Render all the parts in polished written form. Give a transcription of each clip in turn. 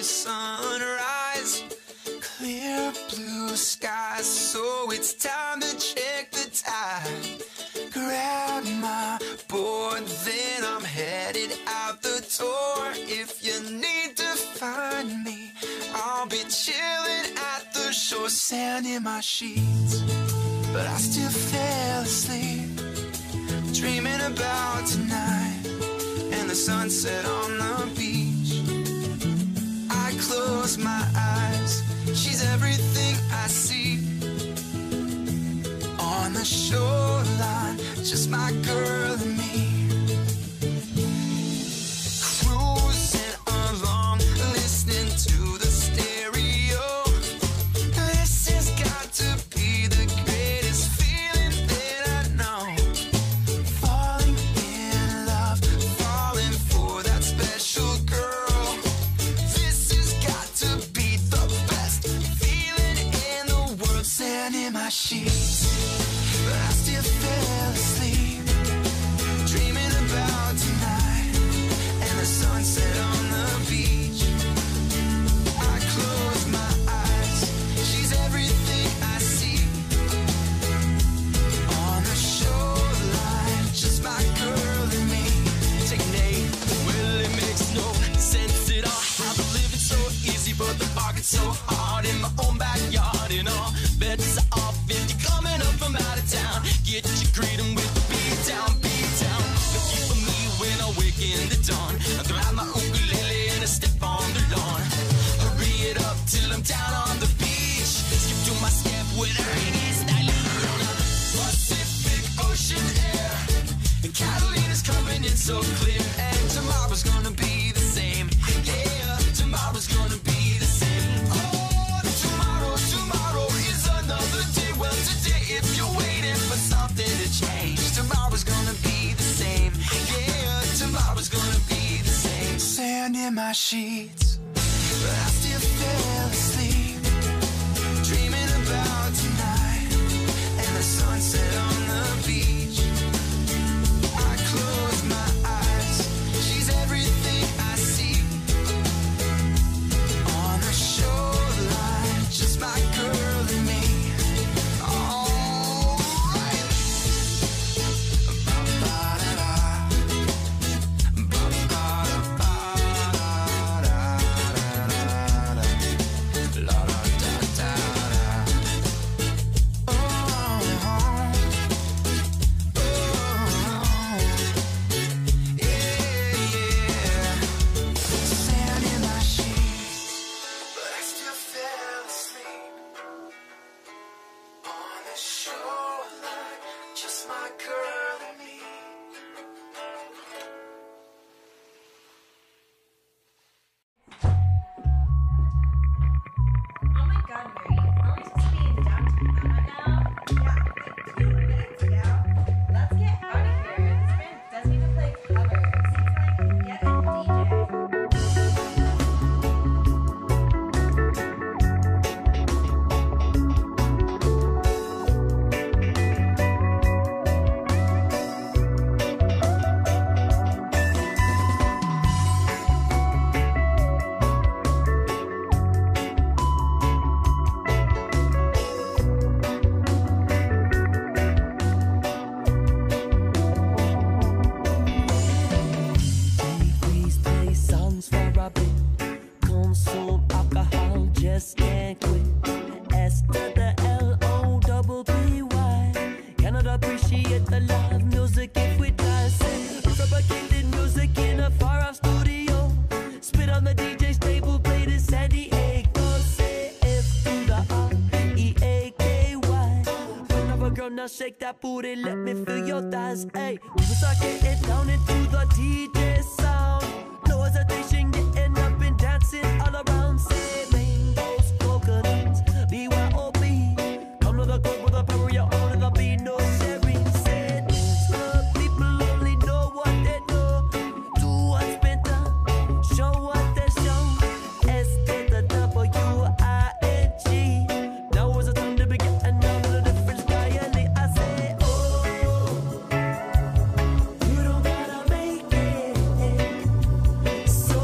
early sunrise, clear blue skies, so it's time to check the tide. Grab my board, then I'm headed out the door. If you need to find me, I'll be chilling at the shore. Sand in my sheets, but I still fell asleep, dreaming about tonight and the sunset on the beach. I close my eyes, she's everything I see. On the shoreline, just my girl and me. Cruising along, listening to the stereo. This has got to be the greatest feeling that I know. Falling in love, falling for that special girl. This has got to be the best feeling in the world. Sand in my sheets, but I still fell asleep, dreaming about tonight and the sunset on the beach. I close my eyes, she's everything I see. On the shoreline, just my girl and me. Take a name. Well, it makes no sense at all how the living's so easy, but the bargain's so hard. In my own backyard, and all bets are off if you're coming up from out of town. Get your greeting with the beat down, beat down. Looking for me when I wake in the dawn. I grab my ukulele and I step on the lawn. Hurry it up till I'm down on the beach. Skip to my step with a reggae style on the Pacific Ocean air. And Catalina's coming in so clear. And tomorrow's gonna be the same. Yeah, tomorrow's gonna be the same. Oh, tomorrow is another day. Well, today if you're waiting for something to change, tomorrow's gonna be the same. Yeah, tomorrow's gonna be the same. Sand in my sheets, but I still fell asleep, dreaming about tonight and the sunset on the beach. I close my eyes, she's everything I see. On the shoreline, just my girl and me. Alright. Ba-ba-da-da. Ba-ba-da-ba-da-da-da-da. La-da-da-da-da. Oh, yeah. Sand in my sheets, but I still fell asleep. On the shoreline, just my girl and me. Oh my God, Mary, aren't we supposed to be in downtown right now? Yeah, like 2 minutes ago. Let's get out of here. This band doesn't even play covers. Seems like get a DJ. Please play songs for a bit. Consume alcohol, just can't quit. S to the L-O-double-P-Y. Cannot appreciate the live music if we dance it. Fabricated music in a far-off studio. Spit on the DJ's table, play this San Diego. Say F to the R-E-A-K-Y. Whenever girl, now shake that booty, let me feel your thighs. Ay, we start getting down into the DJ sound. No hesitation, getting up and dancing all around. Say mangoes, coconuts, BYOB. Come to the club with a power of your own, and there'll be no sharing. Say this club, people only know what they know. Do what's been done, show what they show. S to the W-I-N-G. Now is the time to begin another different style. I say, oh, you don't gotta make it so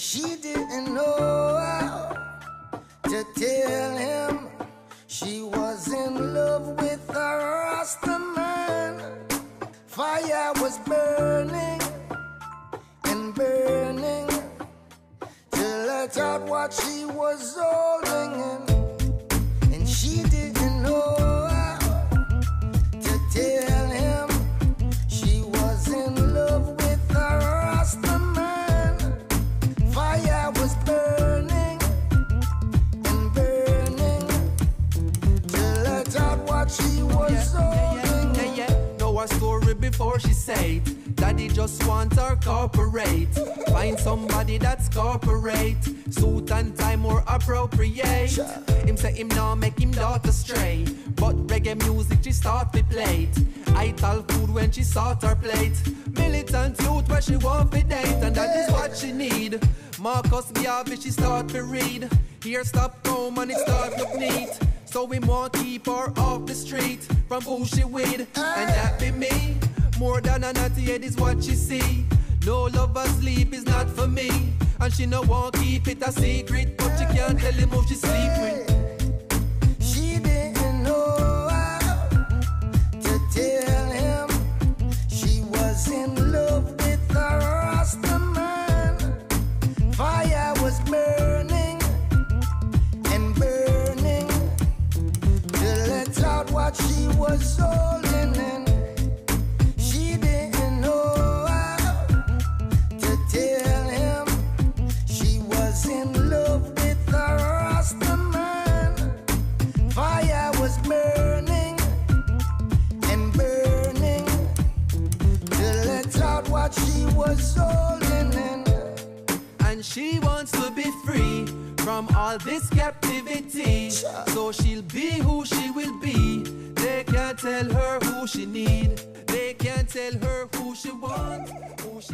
she didn't know how to tell him she was in love with a Rasta man. Fire was burning and burning to let out what she was holding in, and she didn't know how to tell him she was in love with a Rasta man. Fire was burning and burning to let out what she was holding in. Know her story before she said, Daddy just want her corporate. Find somebody that's corporate, suit and tie more appropriate. Him say him now make him daughter stray, but reggae music she start to play. I tell food when she sort her plate. Militant youth where she want to date, and that is what she need. Marcus Garvey she start to read. Here stop home and it start look neat. So we want keep her off the street from who she with, and that be me. More than a naughty head is what she see. No lover sleep is not for me, and she no want keep it a secret, but she can't tell him who she sleep with. She didn't know how to tell him she was in love with a Rasta man. Fire was burning and burning to let out what she was holding in. She didn't know how to tell him she was in love with a Rasta man. Fire was burning and burning to let out what she was holding in. And she wants to be free from all this captivity, so she'll be who she will be. They can't tell her who she need, they can't tell her who she wants, who she